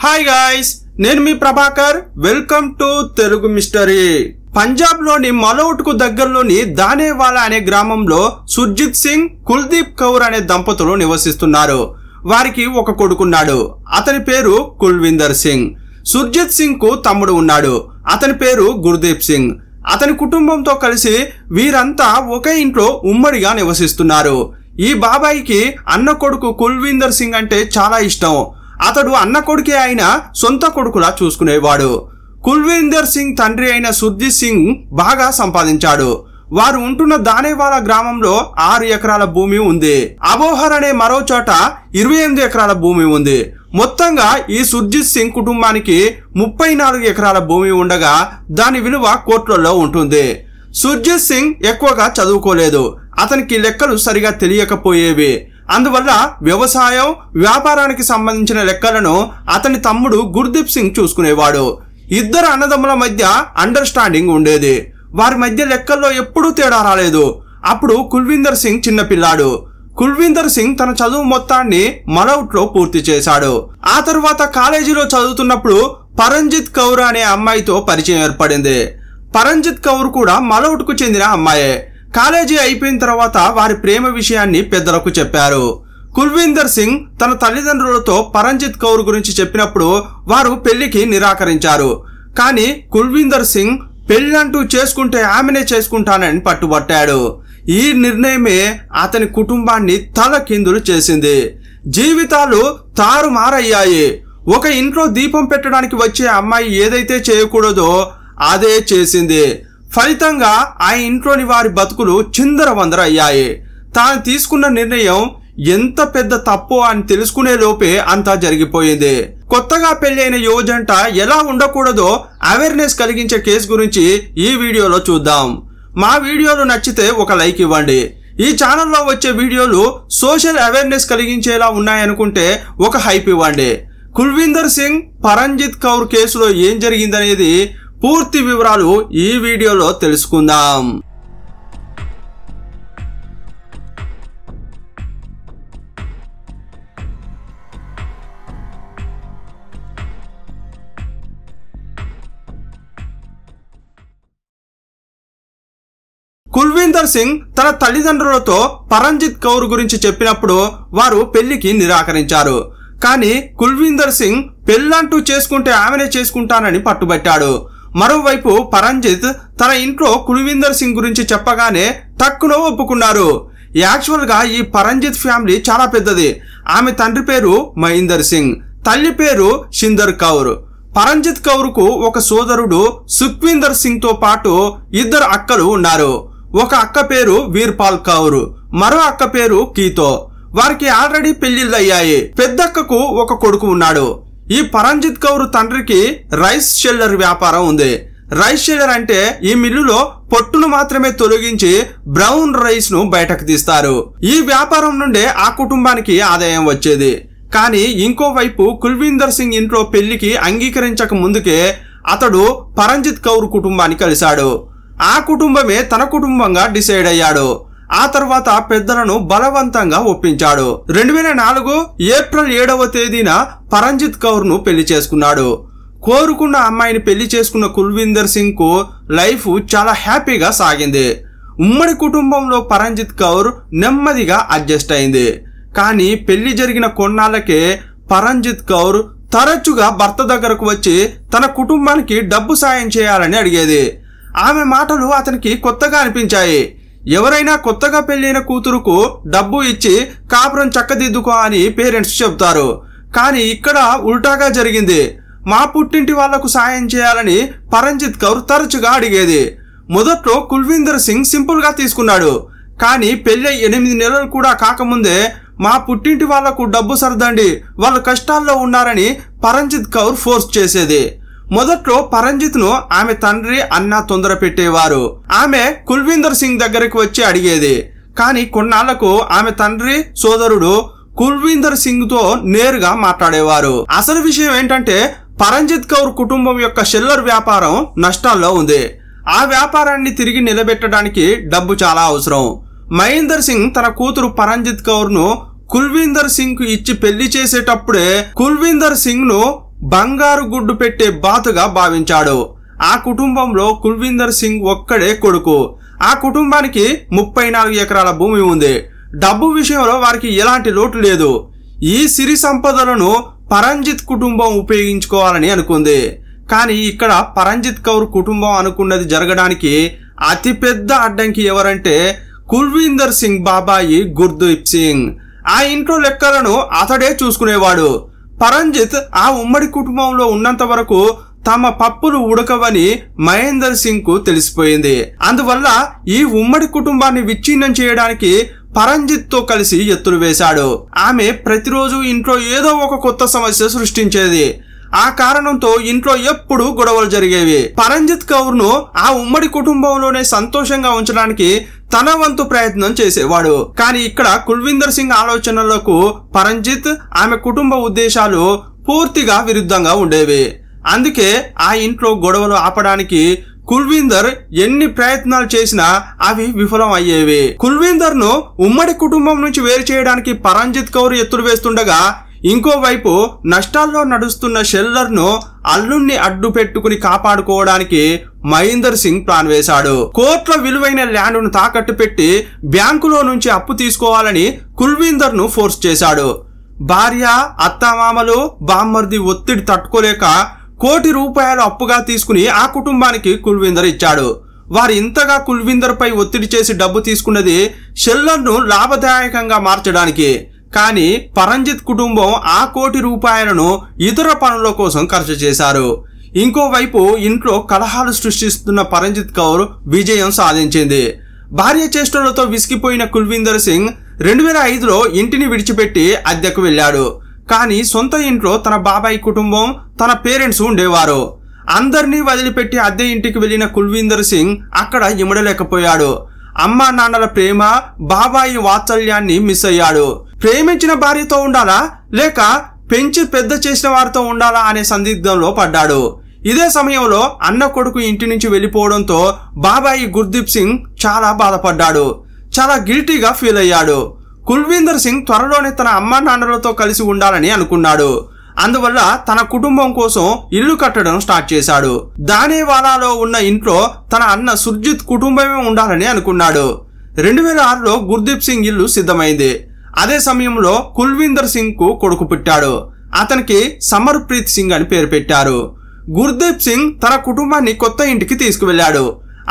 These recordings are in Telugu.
హాయ్ గాయ్స్, నేను మీ Prabhakar. Welcome to Telugu mystery. Punjab లోని మలౌట్ కు దగ్గరలోని దానేవాలా అనే గ్రామంలో సుర్జిత్ సింగ్, కుల్దీప్ కౌర్ అనే దంపతులు నివసిస్తున్నారు. వారికి ఒక కొడుకున్నాడు. అతని పేరు కుల్విందర్ సింగ్. సుర్జిత్ సింగ్ కు తమ్ముడు ఉన్నాడు. అతని పేరు గుర్దీప్ సింగ్. అతని కుటుంబంతో కలిసి వీరంతా ఒకే ఇంట్లో ఉమ్మడిగా నివసిస్తున్నారు. ఈ బాబాయికి అన్న కొడుకు కుల్విందర్ సింగ్ అంటే చాలా ఇష్టం. అతడు అన్న కొడుకే అయినా సొంత కొడుకులా చూసుకునేవాడు. కుల్విందర్ సింగ్ తండ్రి అయిన సుర్జిత్ సింగ్ బాగా సంపాదించాడు. వారు ఉంటున్న దానేవాలా గ్రామంలో 6 ఎకరాల భూమి ఉంది. అబోహర్ అనే మరో చోట 28 ఎకరాల భూమి ఉంది. మొత్తంగా ఈ సుర్జిత్ సింగ్ కుటుంబానికి 34 ఎకరాల భూమి ఉండగా దాని విలువ కోట్లలో ఉంటుంది. సుర్జిత్ సింగ్ ఎక్కువగా చదువుకోలేదు. అతనికి లెక్కలు సరిగా తెలియకపోయేవి. అందువల్ల వ్యవసాయం, వ్యాపారానికి సంబంధించిన లెక్కలను అతని తమ్ముడు గుర్దీప్ సింగ్ చూసుకునేవాడు. ఇద్దరు అన్నదమ్ముల మధ్య అండర్స్టాండింగ్ ఉండేది. వారి మధ్య లెక్కల్లో ఎప్పుడూ తేడా రాలేదు. అప్పుడు కుల్విందర్ సింగ్ చిన్నపిల్లాడు. కుల్విందర్ సింగ్ తన చదువు మొత్తాన్ని మలౌట్ లో పూర్తి చేశాడు. ఆ తరువాత కాలేజీలో చదువుతున్నప్పుడు పరంజిత్ కౌర్ అనే అమ్మాయితో పరిచయం ఏర్పడింది. పరంజిత్ కౌర్ కూడా మలౌట్ కు చెందిన అమ్మాయే. కాలేజీ అయిపోయిన తర్వాత వారి ప్రేమ విషయాన్ని పెద్దలకు చెప్పారు. కుల్విందర్ సింగ్ తన తల్లిదండ్రులతో పరంజిత్ కౌర్ గురించి చెప్పినప్పుడు వారు పెళ్లికి నిరాకరించారు. కానీ కుల్విందర్ సింగ్ పెళ్లంటూ చేసుకుంటే ఆమెనే చేసుకుంటానని పట్టుబట్టాడు. ఈ నిర్ణయమే అతని కుటుంబాన్ని తలకిందులు చేసింది. జీవితాలు తారుమారయ్యాయి. ఒక ఇంట్లో దీపం పెట్టడానికి వచ్చే అమ్మాయి ఏదైతే చేయకూడదో అదే చేసింది. ఫలితంగా ఆ ఇంట్లోని వారి బతుకులు చిందరవందర అయ్యాయి. తాను తీసుకున్న నిర్ణయం ఎంత పెద్ద తప్పు అని తెలుసుకునే లోపే అంతా జరిగిపోయింది. కొత్తగా పెళ్లైన యువజంట ఎలా ఉండకూడదో అవేర్నెస్ కలిగించే కేసు గురించి ఈ వీడియోలో చూద్దాం. మా వీడియోలు నచ్చితే ఒక లైక్ ఇవ్వండి. ఈ ఛానల్లో వచ్చే వీడియోలు సోషల్ అవేర్నెస్ కలిగించేలా ఉన్నాయనుకుంటే ఒక హైప్ ఇవ్వండి. కుల్విందర్ సింగ్, పరంజిత్ కౌర్ కేసులో ఏం జరిగిందనేది పూర్తి వివరాలు ఈ వీడియోలో తెలుసుకుందాం. కుల్విందర్ సింగ్ తన తల్లిదండ్రులతో పరంజిత్ కౌర్ గురించి చెప్పినప్పుడు వారు పెళ్లికి నిరాకరించారు. కానీ కుల్విందర్ సింగ్ పెళ్లంటూ చేసుకుంటే ఆమెనే చేసుకుంటానని పట్టుబట్టాడు. మరోవైపు పరంజిత్ తన ఇంట్లో కుల్విందర్ సింగ్ గురించి చెప్పగానే టక్కున ఒప్పుకున్నారు. యాక్చువల్ గా ఈ పరంజిత్ ఫ్యామిలీ చాలా పెద్దది. ఆమె తండ్రి పేరు మహీందర్ సింగ్, తల్లి పేరు షిందర్ కౌర్. పరంజిత్ కౌర్ కు ఒక సోదరుడు సుఖ్వీందర్ సింగ్ తో పాటు 2 అక్కలు ఉన్నారు. ఒక అక్క పేరు వీర్పాల్ కౌర్, మరో అక్క పేరు కీతో. వారికి ఆల్రెడీ పెళ్లిళ్ళు అయ్యాయి. పెద్దక్కకు ఒక కొడుకు ఉన్నాడు. ఈ పరంజిత్ కౌర్ తండ్రికి రైస్ షెల్లర్ వ్యాపారం ఉంది. రైస్ షెల్లర్ అంటే ఈ మిల్లులో పొట్టును మాత్రమే తొలగించి బ్రౌన్ రైస్ ను బయటకు తీస్తారు. ఈ వ్యాపారం నుండే ఆ కుటుంబానికి ఆదాయం వచ్చేది. కానీ ఇంకోవైపు కుల్విందర్ సింగ్ ఇంట్లో పెళ్లికి అంగీకరించక ముందుకే అతడు పరంజిత్ కౌర్ కుటుంబాన్ని కలిశాడు. ఆ కుటుంబమే తన కుటుంబంగా డిసైడ్ అయ్యాడు. ఆ తర్వాత పెద్దలను బలవంతంగా ఒప్పించాడు. 2004 ఏప్రిల్ 7వ తేదీన పరంజిత్ కౌర్ ను పెళ్లి చేసుకున్నాడు. కోరుకున్న అమ్మాయిని పెళ్లి చేసుకున్న కుల్విందర్ సింగ్ కు లైఫ్ చాలా హ్యాపీగా సాగింది. ఉమ్మడి కుటుంబంలో పరంజిత్ కౌర్ నెమ్మదిగా అడ్జస్ట్ అయింది. కానీ పెళ్లి జరిగిన కొన్నాళ్లకే పరంజిత్ కౌర్ తరచుగా భర్త దగ్గరకు వచ్చి తన కుటుంబానికి డబ్బు సాయం చేయాలని అడిగేది. ఆమె మాటలు అతనికి కొత్తగా అనిపించాయి. ఎవరైనా కొత్తగా పెళ్లైన కూతురుకు డబ్బు ఇచ్చి కాపురం చక్కదిద్దుకో అని పేరెంట్స్ చెబుతారు. కానీ ఇక్కడ ఉల్టాగా జరిగింది. మా పుట్టింటి వాళ్లకు సాయం చేయాలని పరంజిత్ కౌర్ తరచుగా అడిగేది. మొదట్లో కుల్విందర్ సింగ్ సింపుల్ గా తీసుకున్నాడు. కానీ పెళ్లి 8 నెలలు కూడా కాకముందే మా పుట్టింటి వాళ్లకు డబ్బు సర్దండి, వాళ్ళు కష్టాల్లో ఉన్నారని పరంజిత్ కౌర్ ఫోర్స్ చేసేది. మొదట్లో పరంజిత్ ను ఆమె తండ్రి, అన్న తొందర పెట్టేవారు. ఆమె కుల్విందర్ సింగ్ దగ్గరికి వచ్చి అడిగేది. కానీ కొన్నాళ్లకు ఆమె తండ్రి, సోదరుడు కుల్విందర్ సింగ్ తో నేరుగా మాట్లాడేవారు. అసలు విషయం ఏంటంటే పరంజిత్ కౌర్ కుటుంబం యొక్క షెల్లర్ వ్యాపారం నష్టాల్లో ఉంది. ఆ వ్యాపారాన్ని తిరిగి నిలబెట్టడానికి డబ్బు చాలా అవసరం. మహీందర్ సింగ్ తన కూతురు పరంజిత్ కౌర్ ను కుల్విందర్ సింగ్ కు ఇచ్చి పెళ్లి చేసేటప్పుడే కుల్విందర్ సింగ్ ను బంగారు గుడ్డు పెట్టే బాతుగా భావించాడు. ఆ కుటుంబంలో కుల్విందర్ సింగ్ ఒక్కడే కొడుకు. ఆ కుటుంబానికి 34 ఎకరాల భూమి ఉంది. డబ్బు విషయంలో వారికి ఎలాంటి లోటు లేదు. ఈ సిరి సంపదలను పరంజిత్ కుటుంబం ఉపయోగించుకోవాలని అనుకుంది. కానీ ఇక్కడ పరంజిత్ కౌర్ కుటుంబం అనుకున్నది జరగడానికి అతిపెద్ద అడ్డంకి ఎవరంటే కుల్విందర్ సింగ్ బాబాయి గుర్దీప్ సింగ్. ఆ ఇంట్లో లెక్కలను అతడే చూసుకునేవాడు. పరంజిత్ ఆ ఉమ్మడి కుటుంబంలో ఉన్నంత వరకు తమ పప్పులు ఉడకవని మహేందర్ సింగ్ కు తెలిసిపోయింది. అందువల్ల ఈ ఉమ్మడి కుటుంబాన్ని విచ్ఛిన్నం చేయడానికి పరంజిత్ తో కలిసి ఎత్తులు వేశాడు. ఆమె ప్రతిరోజు ఇంట్లో ఏదో ఒక కొత్త సమస్య సృష్టించేది. ఆ కారణంతో ఇంట్లో ఎప్పుడూ గొడవలు జరిగేవి. పరంజిత్ కౌర్ ను ఆ ఉమ్మడి కుటుంబంలోనే సంతోషంగా ఉంచడానికి తన వంతు ప్రయత్నం చేసేవాడు. కానీ ఇక్కడ కుల్విందర్ సింగ్ ఆలోచనలకు పరంజిత్ ఆమె కుటుంబ ఉద్దేశాలు పూర్తిగా విరుద్ధంగా ఉండేవి. అందుకే ఆ ఇంట్లో గొడవలు ఆపడానికి కుల్విందర్ ఎన్ని ప్రయత్నాలు చేసినా అవి విఫలం అయ్యేవి. కుల్విందర్ ను ఉమ్మడి కుటుంబం నుంచి వేరు చేయడానికి పరంజిత్ కౌర్ ఎత్తులు వేస్తుండగా ఇంకోవైపు నష్టాల్లో నడుస్తున్న షెల్లర్ ను అల్లుణ్ణి అడ్డు పెట్టుకుని కాపాడుకోవడానికి మహేందర్ సింగ్ ప్లాన్ వేశాడు. కోట్ల విలువైన ల్యాండ్ను తాకట్టు పెట్టి బ్యాంకులో నుంచి అప్పు తీసుకోవాలని కుల్విందర్ ను ఫోర్స్ చేశాడు. భార్య, అత్తమామలు, బామ్మర్ది ఒత్తిడి తట్టుకోలేక ₹1 కోటి అప్పుగా తీసుకుని ఆ కుటుంబానికి కుల్విందర్ ఇచ్చాడు. వారు ఇంతగా కుల్విందర్ పై ఒత్తిడి చేసి డబ్బు తీసుకున్నది షెల్లర్ ను లాభదాయకంగా మార్చడానికి. కానీ పరంజిత్ కుటుంబం ఆ ₹1 కోటి ఇతర పనుల కోసం ఖర్చు చేశారు. ఇంకోవైపు ఇంట్లో కలహాలు సృష్టిస్తున్న పరంజిత్ కౌర్ విజయం సాధించింది. భార్య చేష్టలతో విసిగిపోయిన కుల్విందర్ సింగ్ 2005లో ఇంటిని విడిచిపెట్టి అద్దెకు వెళ్ళాడు. కానీ సొంత ఇంట్లో తన బాబాయ్ కుటుంబం, తన పేరెంట్స్ ఉండేవారు. అందరినీ వదిలిపెట్టి అద్దె ఇంటికి వెళ్లిన కుల్విందర్ సింగ్ అక్కడ ఇమడలేకపోయాడు. అమ్మా నాన్నల ప్రేమ, బాబాయి వాత్సల్యాన్ని మిస్ అయ్యాడు. ప్రేమించిన భార్యతో ఉండాలా లేక పెంచి పెద్ద చేసిన వారితో ఉండాలా అనే సందిగ్ధంలో పడ్డాడు. ఇదే సమయంలో అన్న కొడుకు ఇంటి నుంచి వెళ్లిపోవడంతో బాబాయి గుర్దీప్ సింగ్ చాలా బాధపడ్డాడు. చాలా గిల్టీగా ఫీల్ అయ్యాడు. కుల్విందర్ సింగ్ త్వరలోనే తన అమ్మా నాన్నలతో కలిసి ఉండాలని అనుకున్నాడు. అందువల్ల తన కుటుంబం కోసం ఇల్లు కట్టడం స్టార్ట్ చేశాడు. దానేవాలాలో ఉన్న ఇంట్లో తన అన్న సుర్జిత్ కుటుంబమే ఉండాలని అనుకున్నాడు. 2006లో గుర్దీప్ సింగ్ ఇల్లు సిద్ధమైంది. అదే సమయంలో కుల్విందర్ సింగ్ కు కొడుకు పుట్టాడు. అతనికి సమర్ప్రీత్ సింగ్ అని పేరు పెట్టారు. గుర్దీప్ సింగ్ తన కుటుంబాన్ని కొత్త ఇంటికి తీసుకువెళ్లాడు.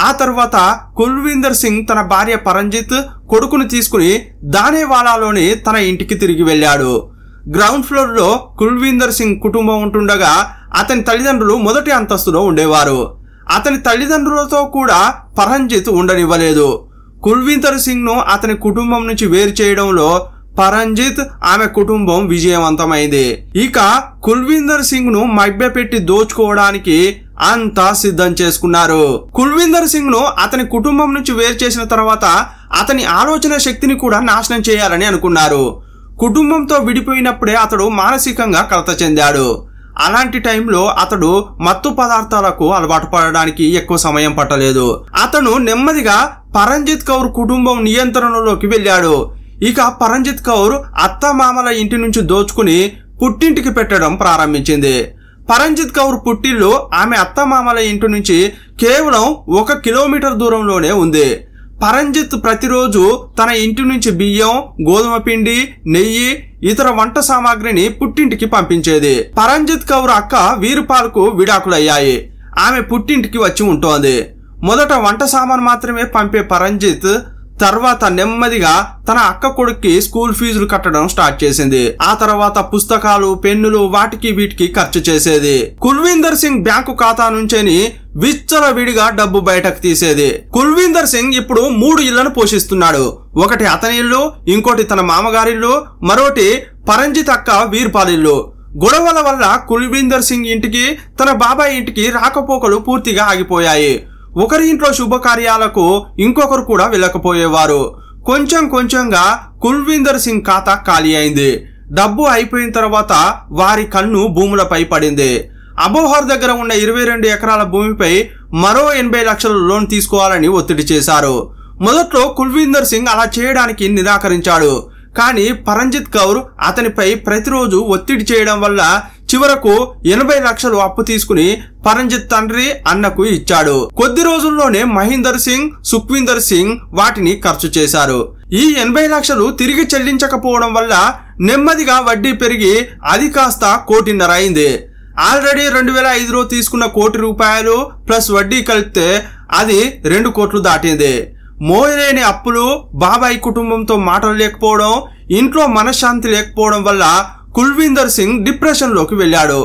ఆ తర్వాత కుల్విందర్ సింగ్ తన భార్య పరంజిత్, కొడుకును తీసుకుని దానేవాలాలోని తన ఇంటికి తిరిగి వెళ్ళాడు. గ్రౌండ్ ఫ్లోర్ లో కుల్విందర్ సింగ్ కుటుంబం ఉంటుండగా అతని తల్లిదండ్రులు మొదటి అంతస్తులో ఉండేవారు. అతని తల్లిదండ్రులతో కూడా పరంజిత్ ఉండనివ్వలేదు. కుల్విందర్ సింగ్ ను అతని కుటుంబం నుంచి వేరు చేయడంలో పరంజిత్, ఆమె కుటుంబం విజయవంతమైంది. ఇక కుల్విందర్ సింగ్ ను మభ్యపెట్టి దోచుకోవడానికి అంతా సిద్ధం చేసుకున్నారు. కుల్విందర్ సింగ్ ను అతని కుటుంబం నుంచి వేరు చేసిన తర్వాత అతని ఆలోచన శక్తిని కూడా నాశనం చేయాలని అనుకున్నారు. కుటుంబంతో విడిపోయినప్పుడే అతడు మానసికంగా కలత చెందాడు. అలాంటి టైంలో అతడు మత్తు పదార్థాలకు అలవాటు పడడానికి ఎక్కువ సమయం పట్టలేదు. అతను నెమ్మదిగా పరంజిత్ కౌర్ కుటుంబం నియంత్రణలోకి వెళ్ళాడు. ఇక పరంజిత్ కౌర్ అత్తమామల ఇంటి నుంచి దోచుకుని పుట్టింటికి పెట్టడం ప్రారంభించింది. పరంజిత్ కౌర్ పుట్టిల్లు ఆమె అత్తమామల ఇంటి నుంచి కేవలం 1 కిలోమీటర్ దూరంలోనే ఉంది. పరంజిత్ ప్రతిరోజు తన ఇంటి నుంచి బియ్యం, గోధుమ పిండి, నెయ్యి, ఇతర వంట సామాగ్రిని పుట్టింటికి పంపించేది. పరంజిత్ కౌర్ అక్క వీరుపాల్కు విడాకులయ్యాయి. ఆమె పుట్టింటికి వచ్చి ఉంటోంది. మొదట వంట సామాన్ మాత్రమే పంపే పరంజిత్ తర్వాత నెమ్మదిగా తన అక్క కొడుక్కి స్కూల్ ఫీజులు కట్టడం స్టార్ట్ చేసింది. ఆ తర్వాత పుస్తకాలు, పెన్నులు, వాటికి వీటికి ఖర్చు చేసేది. కుల్విందర్ సింగ్ బ్యాంకు ఖాతా నుంచేని విచ్చలవిడిగా డబ్బు బయటకు తీసేది. కుల్విందర్ సింగ్ ఇప్పుడు 3 ఇళ్లను పోషిస్తున్నాడు. ఒకటి అతని ఇల్లు, ఇంకోటి తన మామగారిల్లు, మరోటి పరంజిత్ అక్క వీర్పాలిల్లు. గొడవల వల్ల కుల్విందర్ సింగ్ ఇంటికి, తన బాబాయ్ ఇంటికి రాకపోకలు పూర్తిగా ఆగిపోయాయి. ఒకరి ఇంట్లో శుభకార్యాలకు ఇంకొకరు కూడా వెళ్ళకపోయేవారు. కొంచెం కొంచెంగా కుల్విందర్ సింగ్ ఖాతా ఖాళీ అయింది. డబ్బు అయిపోయిన తర్వాత వారి కన్ను భూములపై పడింది. అబోహర్ దగ్గర ఉన్న 22 ఎకరాల భూమిపై మరో 80 లక్షల లోన్ తీసుకోవాలని ఒత్తిడి చేశారు. మొదట్లో కుల్విందర్ సింగ్ అలా చేయడానికి నిరాకరించాడు. కానీ పరంజిత్ కౌర్ అతనిపై ప్రతిరోజు ఒత్తిడి చేయడం వల్ల చివరకు 80 లక్షలు అప్పు తీసుకుని పరంజిత్ తండ్రి అన్నకు ఇచ్చాడు. కొద్ది రోజుల్లోనే మహీందర్ సింగ్, సుఖ్వీందర్ సింగ్ వాటిని ఖర్చు చేశారు. ఈ 80 లక్షలు తిరిగి చెల్లించకపోవడం వల్ల నెమ్మదిగా వడ్డీ పెరిగి అది కాస్త 1.5 కోటి అయింది. ఆల్రెడీ 2005లో తీసుకున్న ₹1 కోటి ప్లస్ వడ్డీ కలిపితే అది 2 కోట్లు దాటింది. మోయలేని అప్పులు, బాబాయ్ కుటుంబంతో మాటలు లేకపోవడం, ఇంట్లో మనశ్శాంతి లేకపోవడం వల్ల కుల్వీందర్ సింగ్ డిప్రెషన్ లోకి వెళ్ళాడు.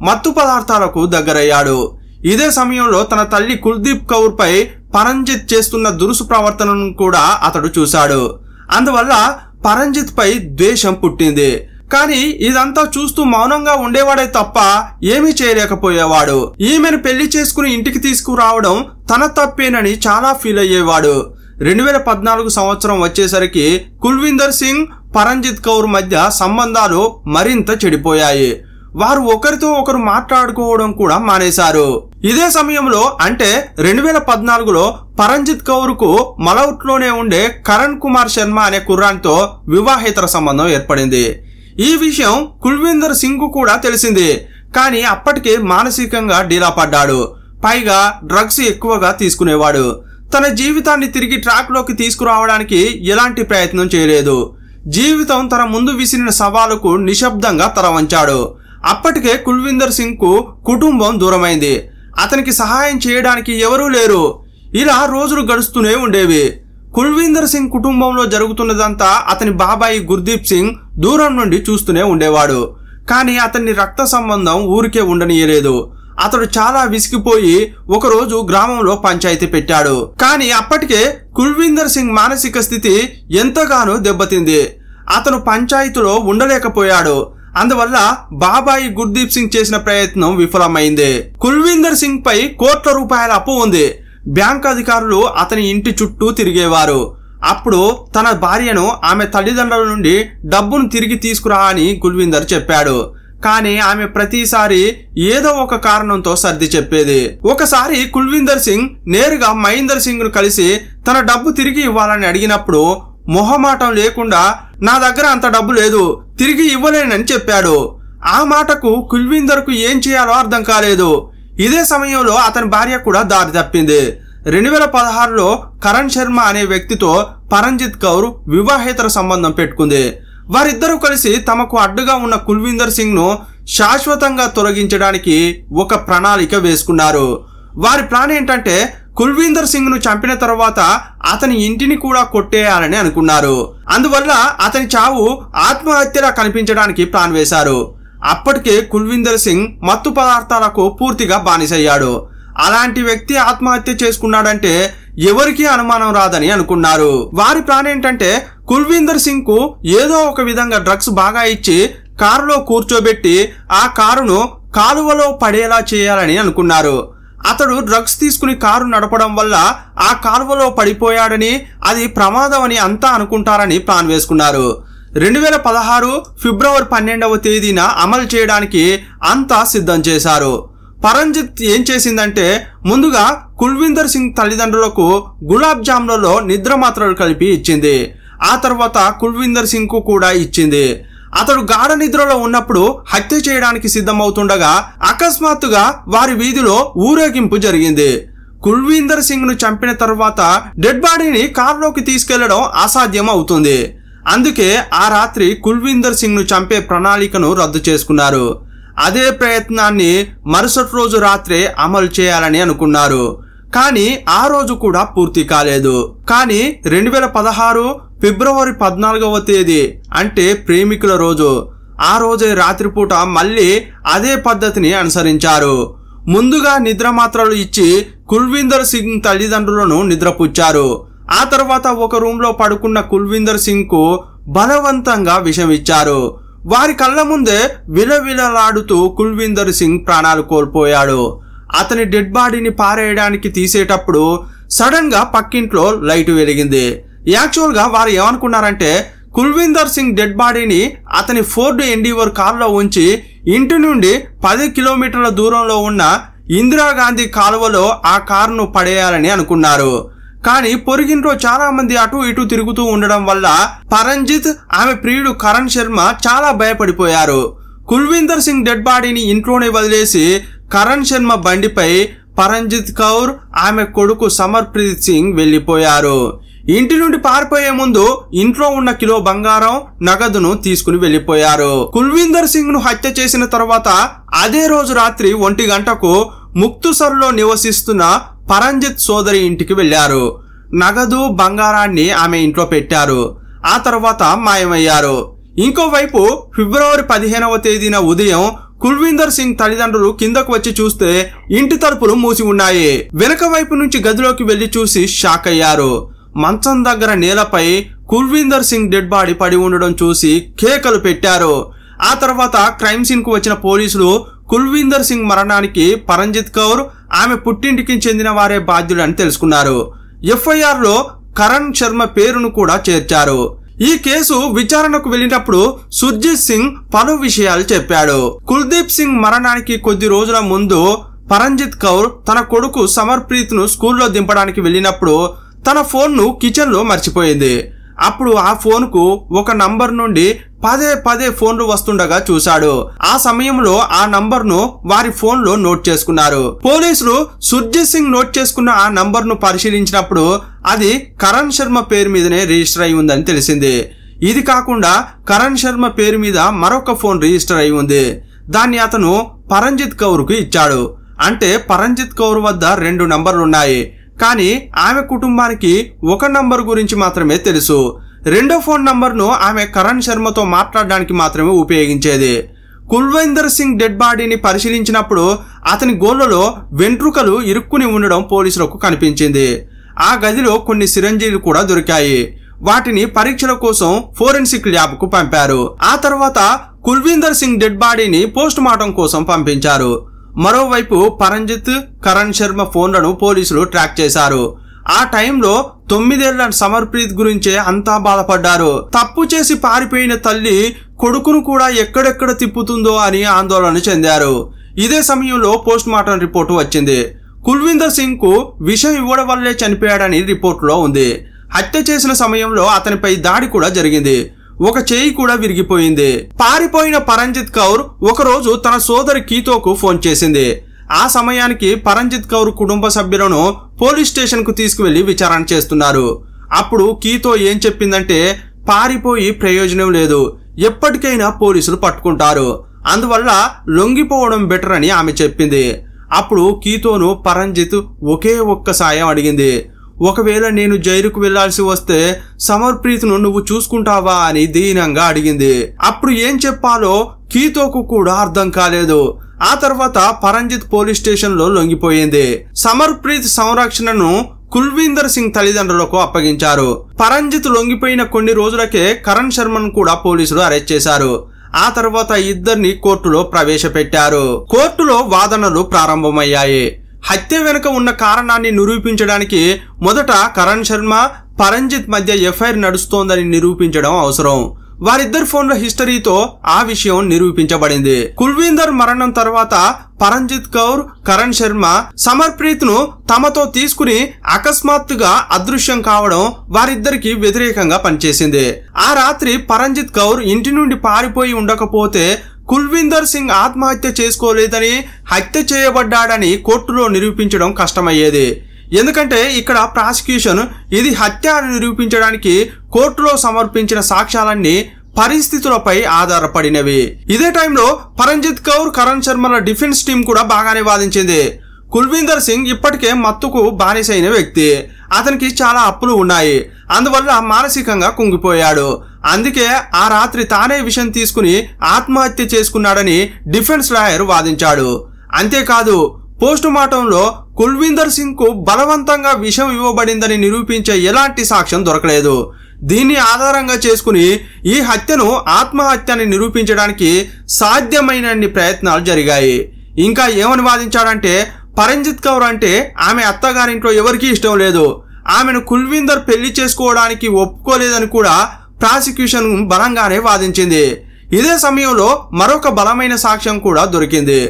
మత్తు పదార్థాలకు దగ్గరయ్యాడు. ఇదే సమయంలో తన తల్లి కుల్దీప్ కౌర్ పై పరంజిత్ చేస్తున్న దురుసు ప్రవర్తనను కూడా అతడు చూశాడు. అందువల్ల పరంజిత్ పై ద్వేషం పుట్టింది. కానీ ఇదంతా చూస్తూ మౌనంగా ఉండేవాడే తప్ప ఏమీ చేయలేకపోయేవాడు. ఈమెను పెళ్లి చేసుకుని ఇంటికి తీసుకురావడం తన తప్పేనని చాలా ఫీల్ అయ్యేవాడు. 2014 సంవత్సరం వచ్చేసరికి కుల్వీందర్ సింగ్, పరంజిత్ కౌర్ మధ్య సంబంధాలు మరింత చెడిపోయాయి. వారు ఒకరితో ఒకరు మాట్లాడుకోవడం కూడా మానేశారు. ఇదే సమయంలో అంటే 2014లో పరంజిత్ కౌర్ కు మలౌట్ లోనే ఉండే కరణ్ కుమార్ శర్మ అనే కుర్రానితో వివాహేతర సంబంధం ఏర్పడింది. ఈ విషయం కుల్వీందర్ సింగ్ కు కూడా తెలిసింది. కానీ అప్పటికే మానసికంగా డీలా పడ్డాడు. పైగా డ్రగ్స్ ఎక్కువగా తీసుకునేవాడు. తన జీవితాన్ని తిరిగి ట్రాక్ లోకి తీసుకురావడానికి ఎలాంటి ప్రయత్నం చేయలేదు. జీవితం తన ముందు విసిరిన సవాలుకు నిశ్శబ్దంగా తలవంచాడు. అప్పటికే కుల్వీందర్ సింగ్ కు కుటుంబం దూరమైంది. అతనికి సహాయం చేయడానికి ఎవరూ లేరు. ఇలా రోజులు గడుస్తూనే ఉండేవి. కుల్వీందర్ సింగ్ కుటుంబంలో జరుగుతున్నదంతా అతని బాబాయి గుర్దీప్ సింగ్ దూరం నుండి చూస్తూనే ఉండేవాడు. కానీ అతన్ని రక్త సంబంధం ఊరికే ఉండనీయలేదు. అతడు చాలా విసిగిపోయి ఒకరోజు గ్రామంలో పంచాయతీ పెట్టాడు. కానీ అప్పటికే కుల్వీందర్ సింగ్ మానసిక స్థితి ఎంతగానో దెబ్బతింది. అతను పంచాయతీలో ఉండలేకపోయాడు. అందువల్ల బాబాయి గుర్దీప్ సింగ్ చేసిన ప్రయత్నం విఫలమైంది. కుల్వీందర్ సింగ్ పై ₹1 కోట్ల అప్పు ఉంది. బ్యాంక్ అధికారులు అతని ఇంటి చుట్టూ తిరిగేవారు. అప్పుడు తన భార్యను ఆమె తల్లిదండ్రుల నుండి డబ్బును తిరిగి తీసుకురా అని కుల్వీందర్ చెప్పాడు. కానీ ఆమె ప్రతిసారి ఏదో ఒక కారణంతో సర్ది చెప్పేది. ఒకసారి కుల్వీందర్ సింగ్ నేరుగా మహీందర్ సింగ్ ను కలిసి తన డబ్బు తిరిగి ఇవ్వాలని అడిగినప్పుడు మొహమాటం లేకుండా నా దగ్గర అంత డబ్బు లేదు, తిరిగి ఇవ్వలేనని చెప్పాడు. ఆ మాటకు కుల్వీందర్ కు ఏం చేయాలో అర్థం కాలేదు. ఇదే సమయంలో అతని భార్య కూడా దారి తప్పింది. 2016లో కరణ్ శర్మ అనే వ్యక్తితో పరంజిత్ కౌర్ వివాహేతర సంబంధం పెట్టుకుంది. వారిద్దరూ కలిసి తమకు అడ్డుగా ఉన్న కుల్వీందర్ సింగ్ ను శాశ్వతంగా తొలగించడానికి ఒక ప్రణాళిక వేసుకున్నారు. వారి ప్లాన్ ఏంటంటే కుల్వీందర్ సింగ్ ను చంపిన తర్వాత అతని ఇంటిని కూడా కొట్టేయాలని అనుకున్నారు. అందువల్ల అతని చావు ఆత్మహత్యలా కనిపించడానికి ప్లాన్ వేశారు. అప్పటికే కుల్వీందర్ సింగ్ మత్తు పదార్థాలకు పూర్తిగా బానిసయ్యాడు. అలాంటి వ్యక్తి ఆత్మహత్య చేసుకున్నాడంటే ఎవరికీ అనుమానం రాదని అనుకున్నారు. వారి ప్లాన్ ఏంటంటే కుల్వీందర్ సింగ్ కు ఏదో ఒక విధంగా డ్రగ్స్ బాగా ఇచ్చి కారులో కూర్చోబెట్టి ఆ కారును కాలువలో పడేలా చేయాలని అనుకున్నారు. అతడు డ్రగ్స్ తీసుకుని కారు నడపడం వల్ల ఆ కాలువలో పడిపోయాడని, అది ప్రమాదం అని అంతా అనుకుంటారని ప్లాన్ వేసుకున్నారు. 2016 ఫిబ్రవరి 12వ తేదీన అమలు చేయడానికి అంతా సిద్ధం చేశారు. పరంజిత్ ఏం చేసిందంటే ముందుగా కుల్వీందర్ సింగ్ తల్లిదండ్రులకు గులాబ్ జామ్లలో నిద్ర మాత్రలు కలిపి ఇచ్చింది. ఆ తర్వాత కుల్వీందర్ సింగ్ కు కూడా ఇచ్చింది. అతడు గాఢ నిద్రలో ఉన్నప్పుడు హత్య చేయడానికి సిద్ధమవుతుండగా అకస్మాత్తుగా వారి వీధిలో ఊరేగింపు జరిగింది. కుల్వీందర్ సింగ్ ను చంపిన తర్వాత డెడ్ బాడీని కారులోకి తీసుకెళ్లడం అసాధ్యం అవుతుంది. అందుకే ఆ రాత్రి కుల్వీందర్ సింగ్ ను చంపే ప్రణాళికను రద్దు చేసుకున్నారు. అదే ప్రయత్నాన్ని మరుసటి రోజు రాత్రే అమలు చేయాలని అనుకున్నారు. కానీ ఆ రోజు కూడా పూర్తి కాలేదు. కానీ 2016 ఫిబ్రవరి 14వ తేదీ అంటే ప్రేమికుల రోజు, ఆ రోజే రాత్రిపూట మళ్ళీ అదే పద్ధతిని అనుసరించారు. ముందుగా నిద్ర మాత్రలు ఇచ్చి కుల్వీందర్ సింగ్ తల్లిదండ్రులను నిద్రపుచ్చారు. ఆ తర్వాత ఒక రూమ్ లో పడుకున్న కుల్వీందర్ సింగ్ కు బలవంతంగా విషం ఇచ్చారు. వారి కళ్ళ ముందే విలవిలలాడుతూ కుల్వీందర్ సింగ్ ప్రాణాలు కోల్పోయాడు. అతని డెడ్ బాడీని పారేయడానికి తీసేటప్పుడు సడన్ గా పక్కింట్లో లైట్ వెలిగింది. యాక్చువల్ గా వారు ఏమనుకున్నారంటే కుల్వీందర్ సింగ్ డెడ్ బాడీని అతని ఫోర్డ్ ఎండీవర్ కారులో ఉంచి ఇంటి నుండి 10 కిలోమీటర్ల దూరంలో ఉన్న ఇందిరాగాంధీ కాలువలో ఆ కారును పడేయాలని అనుకున్నారు. కానీ పొరుగింట్లో చాలా మంది అటు ఇటు తిరుగుతూ ఉండడం వల్ల పరంజిత్, ఆమె ప్రియుడు కరణ్ శర్మ చాలా భయపడిపోయారు. కుల్విందర్ సింగ్ డెడ్ బాడీని ఇంట్లోనే వదిలేసి కరణ్ శర్మ బండిపై పరంజిత్ కౌర్ ఆమె కొడుకు సమర్ప్రీత్ సింగ్ వెళ్లిపోయారు. ఇంటి నుండి పారిపోయే ముందు ఇంట్లో ఉన్న కిలో బంగారం నగదును తీసుకుని వెళ్లిపోయారు. కుల్విందర్ సింగ్ ను హత్య చేసిన తర్వాత అదే రోజు రాత్రి 1 గంటకు ముక్తుసర్లో నివసిస్తున్న పరంజిత్ సోదరి ఇంటికి వెళ్లారు. నగదు బంగారాన్ని ఆమె ఇంట్లో పెట్టారు. ఆ తర్వాత మాయమయ్యారు. ఇంకోవైపు ఫిబ్రవరి 15వ తేదీన ఉదయం కుల్విందర్ సింగ్ తల్లిదండ్రులు కిందకు వచ్చి చూస్తే ఇంటి తలుపులు మూసి ఉన్నాయి. వెనక వైపు నుంచి గదిలోకి వెళ్లి చూసి షాక్ అయ్యారు. మంచం దగ్గర నేలపై కుల్విందర్ సింగ్ డెడ్ బాడీ పడి ఉండడం చూసి కేకలు పెట్టారు. ఆ తర్వాత క్రైమ్ సీన్ కు వచ్చిన పోలీసులు కుల్విందర్ సింగ్ మరణానికి పరంజిత్ కౌర్ ఆమె పుట్టింటికి చెందిన వారే బాధ్యులని తెలుసుకున్నారు. ఎఫ్ఐఆర్ లో కరణ్ శర్మ పేరును కూడా చేర్చారు. ఈ కేసు విచారణకు వెళ్ళినప్పుడు సుర్జిత్ సింగ్ పలు విషయాలు చెప్పాడు. కుల్దీప్ సింగ్ మరణానికి కొద్ది రోజుల ముందు పరంజిత్ కౌర్ తన కొడుకు సమర్ప్రీత్ ను స్కూల్లో దింపడానికి వెళ్ళినప్పుడు తన ఫోన్ ను కిచెన్ లో మర్చిపోయింది. అప్పుడు ఆ ఫోన్ కు ఒక నంబర్ నుండి పదే ఫోన్లు వస్తుండగా చూశాడు. ఆ సమయంలో ఆ నంబర్ ను వారి ఫోన్ లో నోట్ చేసుకున్నారు. పోలీసులు సుర్జిత్ సింగ్ నోట్ చేసుకున్న ఆ నంబర్ ను పరిశీలించినప్పుడు అది కరణ్ శర్మ పేరు మీదనే రిజిస్టర్ అయి ఉందని తెలిసింది. ఇది కాకుండా కరణ్ శర్మ పేరు మీద మరొక ఫోన్ రిజిస్టర్ అయి ఉంది. దాన్ని అతను పరంజిత్ కౌర్ కు ఇచ్చాడు. అంటే పరంజిత్ కౌర్ వద్ద 2 నంబర్లున్నాయి. కానీ ఆమె కుటుంబానికి ఒక నంబర్ గురించి మాత్రమే తెలుసు. రెండో ఫోన్ నంబర్ ను ఆమె కరణ్ శర్మతో మాట్లాడడానికి మాత్రమే ఉపయోగించేది. కుల్విందర్ సింగ్ డెడ్ బాడీని పరిశీలించినప్పుడు అతని గోళ్లలో వెంట్రుకలు ఇరుక్కుని ఉండడం పోలీసులకు కనిపించింది. ఆ గదిలో కొన్ని సిరంజీలు కూడా దొరికాయి. వాటిని పరీక్షల కోసం ఫోరెన్సిక్ ల్యాబ్ కు పంపారు. ఆ తర్వాత కుల్విందర్ సింగ్ డెడ్ బాడీని పోస్ట్ మార్టం కోసం పంపించారు. మరోవైపు పరంజిత్, కరణ్ శర్మ ఫోన్లను పోలీసులు ట్రాక్ చేశారు. ఆ టైంలో 9 ఏళ్ల సమర్ప్రీత్ గురించే అంతా బాధపడ్డారు. తప్పు చేసి పారిపోయిన తల్లి కొడుకును కూడా ఎక్కడెక్కడ తిప్పుతుందో అని ఆందోళన చెందారు. ఇదే సమయంలో పోస్ట్ మార్టం రిపోర్టు వచ్చింది. కుల్విందర్ సింగ్ కు విషం ఇవ్వడం వల్లే చనిపోయాడని రిపోర్టులో ఉంది. హత్య చేసిన సమయంలో అతనిపై దాడి కూడా జరిగింది. ఒక చేయి కూడా విరిగిపోయింది. పారిపోయిన పరంజిత్ కౌర్ ఒకరోజు తన సోదరి కీతోకు ఫోన్ చేసింది. ఆ సమయానికి పరంజిత్ కౌర్ కుటుంబ సభ్యులను పోలీస్ స్టేషన్ కు తీసుకువెళ్లి విచారణ చేస్తున్నారు. అప్పుడు కీతో ఏం చెప్పిందంటే పారిపోయి ప్రయోజనం లేదు, ఎప్పటికైనా పోలీసులు పట్టుకుంటారు, అందువల్ల లొంగిపోవడం బెటర్ అని ఆమె చెప్పింది. అప్పుడు కీతోను పరంజిత్ ఒకే ఒక్క సాయం అడిగింది. ఒకవేళ నేను జైలుకు వెళ్లాల్సి వస్తే సమర్ప్రీత్ ను నువ్వు చూసుకుంటావా అని దీనంగా అడిగింది. అప్పుడు ఏం చెప్పాలో కీతోకు కూడా అర్థం కాలేదు. ఆ తర్వాత పరంజిత్ పోలీస్ స్టేషన్ లో లొంగిపోయింది. సమర్ప్రీత్ సంరక్షణను కుల్విందర్ సింగ్ తల్లిదండ్రులకు అప్పగించారు. పరంజిత్ లొంగిపోయిన కొన్ని రోజులకే కరణ్ శర్మను కూడా పోలీసులు అరెస్ట్ చేశారు. ఆ తర్వాత ఇద్దరిని కోర్టులో ప్రవేశపెట్టారు. కోర్టులో వాదనలు ప్రారంభమయ్యాయి. హత్య వెనుక ఉన్న కారణాన్ని నిరూపించడానికి మొదట కరణ్ శర్మ, పరంజిత్ మధ్య ఎఫ్ఐఆర్ నడుస్తోందని నిరూపించడం అవసరం. వారిద్దరి ఫోన్ల హిస్టరీతో ఆ విషయం నిరూపించబడింది. కుల్విందర్ మరణం తర్వాత పరంజిత్ కౌర్, కరణ్ శర్మ సమర్ప్రీత్ ను తమతో తీసుకుని అకస్మాత్తుగా అదృశ్యం కావడం వారిద్దరికి వ్యతిరేకంగా పనిచేసింది. ఆ రాత్రి పరంజిత్ కౌర్ ఇంటి నుండి పారిపోయి ఉండకపోతే కుల్విందర్ సింగ్ ఆత్మహత్య చేసుకోలేదని, హత్య చేయబడ్డాడని కోర్టులో నిరూపించడం కష్టమయ్యేది. ఎందుకంటే ఇక్కడ ప్రాసిక్యూషన్ ఇది హత్య అని నిరూపించడానికి కోర్టులో సమర్పించిన సాక్ష్యాలన్నీ పరిస్థితులపై ఆధారపడినవి. ఇదే టైంలో పరంజిత్ కౌర్, కరణ్ శర్మల డిఫెన్స్ టీం కూడా బాగానే వాదించింది. కుల్విందర్ సింగ్ ఇప్పటికే మత్తుకు బానిసైన వ్యక్తి. అతనికి చాలా అప్పులు ఉన్నాయి. అందువల్ల మానసికంగా కుంగిపోయాడు. అందుకే ఆ రాత్రి తానే విషం తీసుకుని ఆత్మహత్య చేసుకున్నాడని డిఫెన్స్ లాయర్ వాదించాడు. అంతేకాదు పోస్టు మార్టంలో కుల్విందర్ సింగ్ కు బలవంతంగా విషం ఇవ్వబడిందని నిరూపించే ఎలాంటి సాక్ష్యం దొరకలేదు. దీన్ని ఆధారంగా చేసుకుని ఈ హత్యను ఆత్మహత్య అని నిరూపించడానికి సాధ్యమైనన్ని ప్రయత్నాలు జరిగాయి. ఇంకా ఏమని వాదించాడంటే పరంజిత్ కౌర్ అంటే ఆమె అత్తగారింట్లో ఎవరికీ ఇష్టం లేదు, ఆమెను కుల్విందర్ పెళ్లి చేసుకోవడానికి ఒప్పుకోలేదని కూడా ప్రాసిక్యూషన్ బలంగానే వాదించింది. ఇదే సమయంలో మరొక బలమైన సాక్ష్యం కూడా దొరికింది.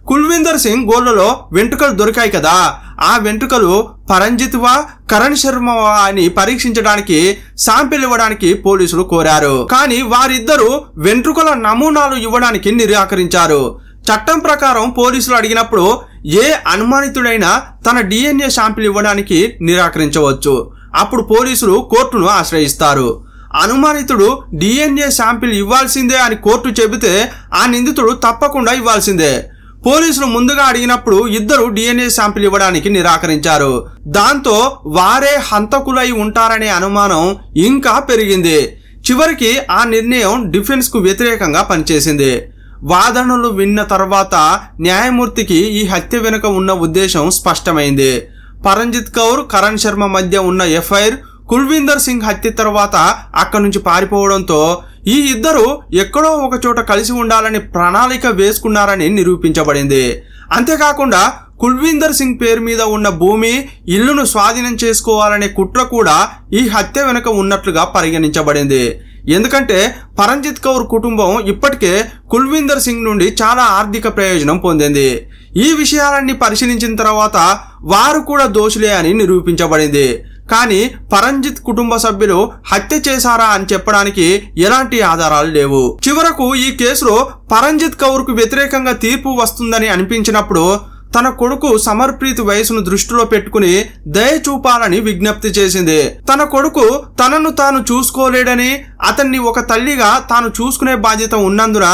కుల్విందర్ సింగ్ గోళ్లలో వెంట్రుకలు దొరికాయి కదా, ఆ వెంట్రుకలు పరంజిత్వా కరణ్ శర్మవా అని పరీక్షించడానికి శాంపిల్ ఇవ్వడానికి పోలీసులు కోరారు. కానీ వారిద్దరూ వెంట్రుకల నమూనాలు ఇవ్వడానికి నిరాకరించారు. చట్టం ప్రకారం పోలీసులు అడిగినప్పుడు ఏ అనుమానితుడైనా తన DNA శాంపిల్ ఇవ్వడానికి నిరాకరించవచ్చు. అప్పుడు పోలీసులు కోర్టును ఆశ్రయిస్తారు. అనుమానితుడు DNA శాంపిల్ ఇవ్వాల్సిందే అని కోర్టు చెబితే ఆ నిందితుడు తప్పకుండా ఇవ్వాల్సిందే. పోలీసులు ముందుగా అడిగినప్పుడు ఇద్దరు DNA శాంపిల్ ఇవ్వడానికి నిరాకరించారు. దాంతో వారే హంతకులై ఉంటారనే అనుమానం ఇంకా పెరిగింది. చివరికి ఆ నిర్ణయం డిఫెన్స్ కు వ్యతిరేకంగా పనిచేసింది. వాదనలు విన్న తర్వాత న్యాయమూర్తికి ఈ హత్య వెనుక ఉన్న ఉద్దేశం స్పష్టమైంది. పరంజిత్ కౌర్ కరణ్ శర్మ మధ్య ఉన్న ఎఫ్ఐఆర్ కుల్వీందర్ సింగ్ హత్య తర్వాత అక్కడి నుంచి పారిపోవడంతో ఈ ఇద్దరు ఎక్కడో ఒక చోట కలిసి ఉండాలని ప్రణాళిక వేసుకున్నారని నిరూపించబడింది. అంతేకాకుండా కుల్వీందర్ సింగ్ పేరు మీద ఉన్న భూమి ఇల్లును స్వాధీనం చేసుకోవాలనే కుట్ర కూడా ఈ హత్య వెనుక ఉన్నట్లుగా పరిగణించబడింది. ఎందుకంటే పరంజిత్ కౌర్ కుటుంబం ఇప్పటికే కుల్వీందర్ సింగ్ నుండి చాలా ఆర్థిక ప్రయోజనం పొందింది. ఈ విషయాలన్నీ పరిశీలించిన తర్వాత వారు కూడా దోషులే అని నిరూపించబడింది. కానీ పరంజిత్ కుటుంబ సభ్యులు హత్య చేశారా అని చెప్పడానికి ఎలాంటి ఆధారాలు లేవు. చివరకు ఈ కేసులో పరంజిత్ కౌర్ కు వ్యతిరేకంగా తీర్పు వస్తుందని అనిపించినప్పుడు తన కొడుకు సమర్ప్రీత్ వయసును దృష్టిలో పెట్టుకుని దయ చూపాలని విజ్ఞప్తి చేసింది. తన కొడుకు తనను తాను చూసుకోలేడని, అతన్ని ఒక తల్లిగా తాను చూసుకునే బాధ్యత ఉన్నందున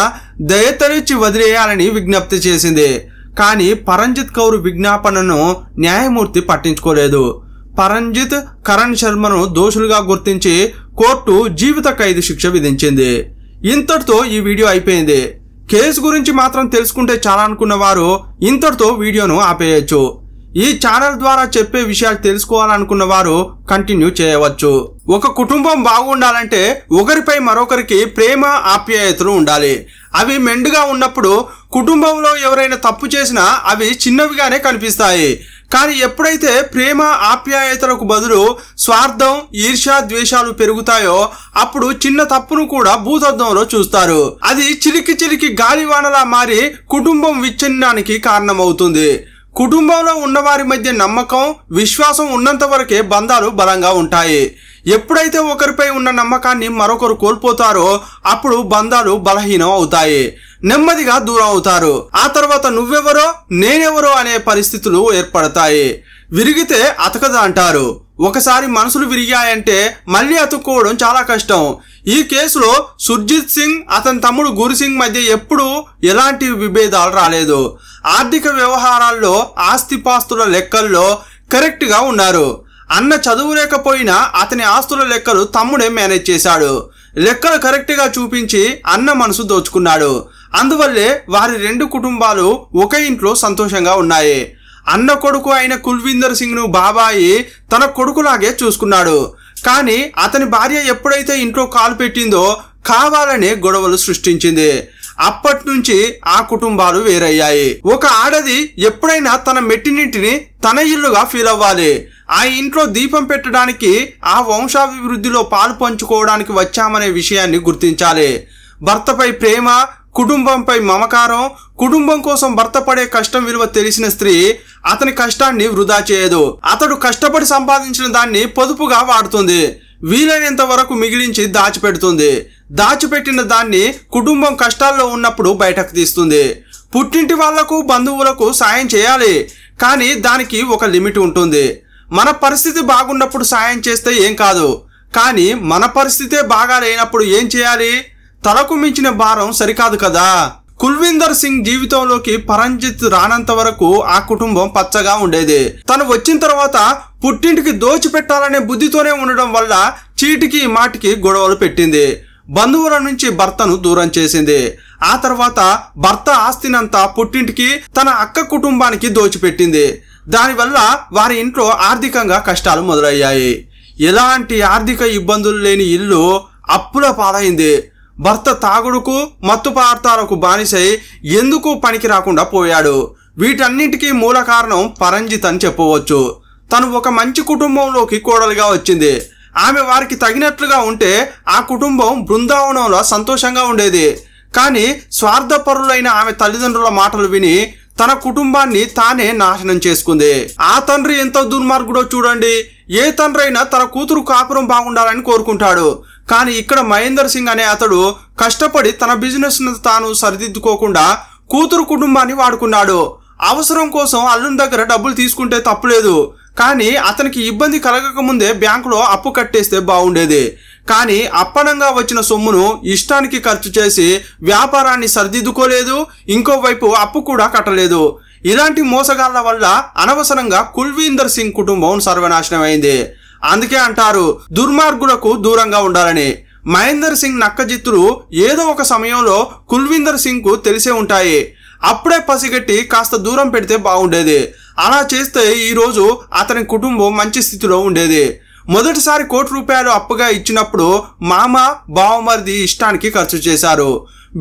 దయతలిచి వదిలేయాలని విజ్ఞప్తి చేసింది. కానీ పరంజిత్ కౌర్ విజ్ఞాపనను న్యాయమూర్తి పట్టించుకోలేదు. పరంజిత్ కరణ్ శర్మను దోషులుగా గుర్తించి కోర్టు జీవిత ఖైదు శిక్ష విధించింది. ఇంతటితో ఈ వీడియో అయిపోయింది. కేసు గురించి మాత్రం తెలుసుకుంటే చాలా అనుకున్న వారు ఇంతటితో వీడియోను ఆపేయచ్చు. ఈ ఛానల్ ద్వారా చెప్పే విషయాలు తెలుసుకోవాలనుకున్న వారు కంటిన్యూ చేయవచ్చు. ఒక కుటుంబం బాగుండాలంటే ఒకరిపై మరొకరికి ప్రేమ ఆప్యాయతలు ఉండాలి. అవి మెండుగా ఉన్నప్పుడు కుటుంబంలో ఎవరైనా తప్పు చేసినా అవి చిన్నవిగానే కనిపిస్తాయి. కానీ ఎప్పుడైతే ప్రేమ ఆప్యాయతలకు బదులు స్వార్థం, ఈర్ష్య, ద్వేషాలు పెరుగుతాయో అప్పుడు చిన్న తప్పును కూడా భూతద్దంలో చూస్తారు. అది చిలికి చిలికి గాలివానలా మారి కుటుంబం విచ్ఛిన్నానికి కారణమవుతుంది. కుటుంబంలో ఉన్నవారి మధ్య నమ్మకం, విశ్వాసం ఉన్నంత వరకే బంధాలు బలంగా ఉంటాయి. ఎప్పుడైతే ఒకరిపై ఉన్న నమ్మకాన్ని మరొకరు కోల్పోతారో అప్పుడు బంధాలు బలహీనం అవుతాయి, నెమ్మదిగా దూరం అవుతారు. ఆ తర్వాత నువ్వెవరో నేనెవరో అనే పరిస్థితులు ఏర్పడతాయి. విరిగితే అతకదు అంటారు. ఒకసారి మనసులు విరిగాయంటే మళ్ళీ అతుక్కోవడం చాలా కష్టం. ఈ కేసులో సుర్జిత్ సింగ్ అతని తమ్ముడు గురు సింగ్ మధ్య ఎప్పుడూ ఎలాంటి విభేదాలు రాలేదు. ఆర్థిక వ్యవహారాల్లో, ఆస్తిపాస్తుల లెక్కల్లో కరెక్ట్ గా ఉన్నారు. అన్న చదువు లేకపోయినా అతని ఆస్తుల లెక్కలు తమ్ముడే మేనేజ్ చేశాడు. లెక్కలు కరెక్ట్ గా చూపించి అన్న మనసు దోచుకున్నాడు. అందువల్లే వారి రెండు కుటుంబాలు ఒక ఇంట్లో సంతోషంగా ఉన్నాయి. అన్న కొడుకు అయిన కుల్వీందర్ సింగ్ ను బాబాయి తన కొడుకులాగే చూసుకున్నాడు. కానీ అతని భార్య ఎప్పుడైతే ఇంట్లో కాలు పెట్టిందో కావాలనే గొడవలు సృష్టించింది. అప్పటి నుంచి ఆ కుటుంబాలు వేరయ్యాయి. ఒక ఆడది ఎప్పుడైనా తన మెట్టినింటిని తన ఇల్లుగా ఫీల్ అవ్వాలి. ఆ ఇంట్లో దీపం పెట్టడానికి, ఆ వంశాభివృద్ధిలో పాలు పంచుకోవడానికి వచ్చామనే విషయాన్ని గుర్తించాలి. భర్తపై ప్రేమ, కుటుంబంపై మమకారం, కుటుంబం కోసం భర్త పడే కష్టం విలువ తెలిసిన స్త్రీ అతని కష్టాన్ని వృధా చేయదు. అతడు కష్టపడి సంపాదించిన దాన్ని పొదుపుగా వాడుతుంది. వీలైనంత వరకు మిగిలించి దాచిపెడుతుంది. దాచిపెట్టిన దాన్ని కుటుంబం కష్టాల్లో ఉన్నప్పుడు బయటకు తీస్తుంది. పుట్టింటి వాళ్లకు, బంధువులకు సాయం చేయాలి, కానీ దానికి ఒక లిమిట్ ఉంటుంది. మన పరిస్థితి బాగున్నప్పుడు సాయం చేస్తే ఏం కాదు, కానీ మన పరిస్థితే బాగా లేనప్పుడు ఏం చేయాలి? తలకు మించిన భారం సరికాదు కదా. కుల్వీందర్ సింగ్ జీవితంలోకి పరంజిత్ రానంత వరకు ఆ కుటుంబం పచ్చగా ఉండేది. తను వచ్చిన తర్వాత పుట్టింటికి దోచిపెట్టాలనే బుద్ధితోనే ఉండడం వల్ల చీటికి మాటికి గొడవలు పెట్టింది. బంధువుల నుంచి భర్తను దూరం చేసింది. ఆ తర్వాత భర్త ఆస్తినంతా పుట్టింటికి, తన అక్క కుటుంబానికి దోచిపెట్టింది. దానివల్ల వారి ఇంట్లో ఆర్థికంగా కష్టాలు మొదలయ్యాయి. ఎలాంటి ఆర్థిక ఇబ్బందులు లేని ఇల్లు అప్పుల పాలైంది. భర్త తాగుడుకు, మత్తు పదార్థాలకు బానిసై ఎందుకు పనికి రాకుండా పోయాడు. వీటన్నింటికీ మూల కారణం పరంజిత్ అని చెప్పవచ్చు. తను ఒక మంచి కుటుంబంలోకి కోడలుగా వచ్చింది. ఆమె వారికి తగినట్లుగా ఉంటే ఆ కుటుంబం బృందావనంలో సంతోషంగా ఉండేది. కానీ స్వార్థపరులైన ఆమె తల్లిదండ్రుల మాటలు విని తన కుటుంబాన్ని తానే నాశనం చేసుకుంది. ఆ తండ్రి ఎంత దుర్మార్గుడో చూడండి. ఏ తండ్రి అయినా తన కూతురు కాపురం బాగుండాలని కోరుకుంటాడు. కానీ ఇక్కడ మహేందర్ సింగ్ అనే అతడు కష్టపడి తన బిజినెస్ ను తాను సరిదిద్దుకోకుండా కూతురు కుటుంబాన్ని వాడుకున్నాడు. అవసరం కోసం అల్లుని దగ్గర డబ్బులు తీసుకుంటే తప్పులేదు, కానీ అతనికి ఇబ్బంది కలగక ముందే బ్యాంకులో అప్పు కట్టేస్తే బాగుండేది. కానీ అప్పనంగా వచ్చిన సొమ్మును ఇష్టానికి ఖర్చు చేసి వ్యాపారాన్ని సరిదిద్దుకోలేదు, ఇంకోవైపు అప్పు కూడా కట్టలేదు. ఇలాంటి మోసగాళ్ల వల్ల అనవసరంగా కుల్వీందర్ సింగ్ కుటుంబం సర్వనాశనం అయింది. అందుకే అంటారు దుర్మార్గులకు దూరంగా ఉండాలని. మహేందర్ సింగ్ నక్కజిత్తులు ఏదో ఒక సమయంలో కుల్వీందర్ సింగ్ కు తెలిసే ఉంటాయి. అప్పుడే పసిగట్టి కాస్త దూరం పెడితే బాగుండేది. అలా చేస్తే ఈ రోజు అతని కుటుంబం మంచి స్థితిలో ఉండేది. మొదటిసారి ₹1,00,00,000 అప్పుగా ఇచ్చినప్పుడు మామ బావమరిది ఇష్టానికి ఖర్చు చేశారు.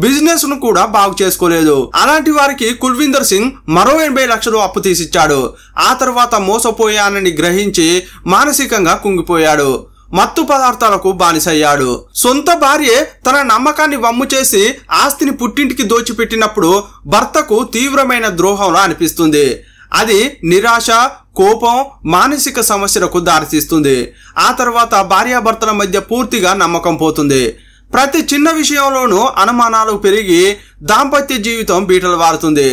బిజినెస్ ను కూడా బాగు చేసుకోలేదు. అలాంటి వారికి కుల్వీందర్ సింగ్ మరో 80 లక్షలు అప్పు తీసిచ్చాడు. ఆ తర్వాత మోసపోయానని గ్రహించి మానసికంగా కుంగిపోయాడు. మత్తు పదార్థాలకు బానిసయ్యాడు. సొంత భార్యే తన నమ్మకాన్ని వమ్ము చేసి ఆస్తిని పుట్టింటికి దోచిపెట్టినప్పుడు భర్తకు తీవ్రమైన ద్రోహంలా అనిపిస్తుంది. అది నిరాశ, కోపం, మానసిక సమస్యలకు దారితీస్తుంది. ఆ తర్వాత భార్యాభర్తల మధ్య పూర్తిగా నమ్మకం పోతుంది. ప్రతి చిన్న విషయంలోనూ అనుమానాలు పెరిగి దాంపత్య జీవితం బీటలు వారుతుంది.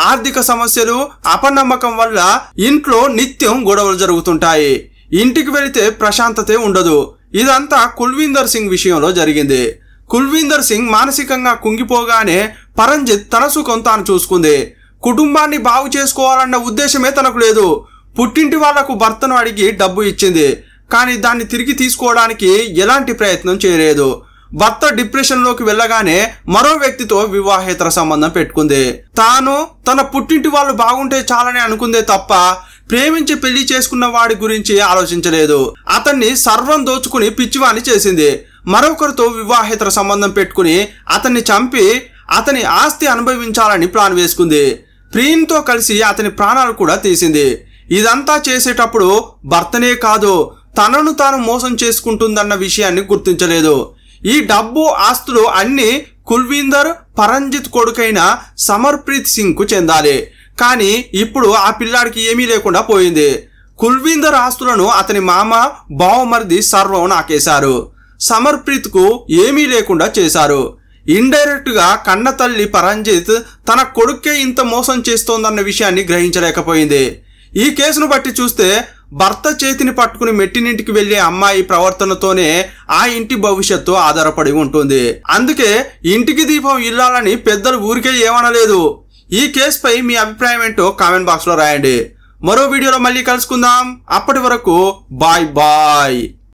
ఆర్థిక సమస్యలు, అపనమ్మకం వల్ల ఇంట్లో నిత్యం గొడవలు జరుగుతుంటాయి. ఇంటికి వెళితే ప్రశాంతతే ఉండదు. ఇదంతా కుల్వీందర్ సింగ్ విషయంలో జరిగింది. కుల్వీందర్ సింగ్ మానసికంగా కుంగిపోగానే పరంజిత్ తన సుఖం తాను చూసుకుంది. కుటుంబాన్ని బాగు చేసుకోవాలన్న ఉద్దేశమే తనకు లేదు. పుట్టింటి వాళ్లకు భర్తను అడిగి డబ్బు ఇచ్చింది, కానీ దాన్ని తిరిగి తీసుకోవడానికి ఎలాంటి ప్రయత్నం చేయలేదు. భర్త డిప్రెషన్ లోకి వెళ్ళగానే మరో వ్యక్తితో వివాహేతర సంబంధం పెట్టుకుంది. తాను తన పుట్టింటి వాళ్ళు బాగుంటే చాలని అనుకుందే తప్ప ప్రేమించి పెళ్లి చేసుకున్న వాడి గురించి ఆలోచించలేదు. అతన్ని సర్వం దోచుకుని పిచ్చివాణి చేసింది. మరొకరితో వివాహేతర సంబంధం పెట్టుకుని అతన్ని చంపి అతని ఆస్తి అనుభవించాలని ప్లాన్ వేసుకుంది. ప్రియంతో కలిసి అతని ప్రాణాలు కూడా తీసింది. ఇదంతా చేసేటప్పుడు భర్తనే కాదు, తనను తాను మోసం చేసుకుంటుందన్న విషయాన్ని గుర్తించలేదు. ఈ డబ్బు, ఆస్తులు అన్ని కుల్వీందర్, పరంజిత్ కొడుకైన సమర్ప్రీత్ సింగ్ కు చెందాలి. కానీ ఇప్పుడు ఆ పిల్లాడికి ఏమీ లేకుండా పోయింది. కుల్వీందర్ ఆస్తులను అతని మామ, బావమరిది సర్వం నాకేశారు. సమర్ప్రీత్ కు ఏమీ లేకుండా చేశారు. ఇండైరెక్ట్ గా కన్న తల్లి పరంజిత్ తన కొడుకే ఇంత మోసం చేస్తోందన్న విషయాన్ని గ్రహించలేకపోయింది. ఈ కేసును బట్టి చూస్తే భర్త చేతిని పట్టుకుని మెట్టినింటికి వెళ్లే అమ్మాయి ప్రవర్తనతోనే ఆ ఇంటి భవిష్యత్తు ఆధారపడి ఉంటుంది. అందుకే ఇంటికి దీపం ఇల్లాలని పెద్దలు ఊరికే ఏమనలేదు. ఈ కేసుపై మీ అభిప్రాయం ఏంటో కామెంట్ బాక్స్ లో రాయండి. మరో వీడియోలో మళ్ళీ కలుసుకుందాం. అప్పటి వరకు బాయ్ బాయ్.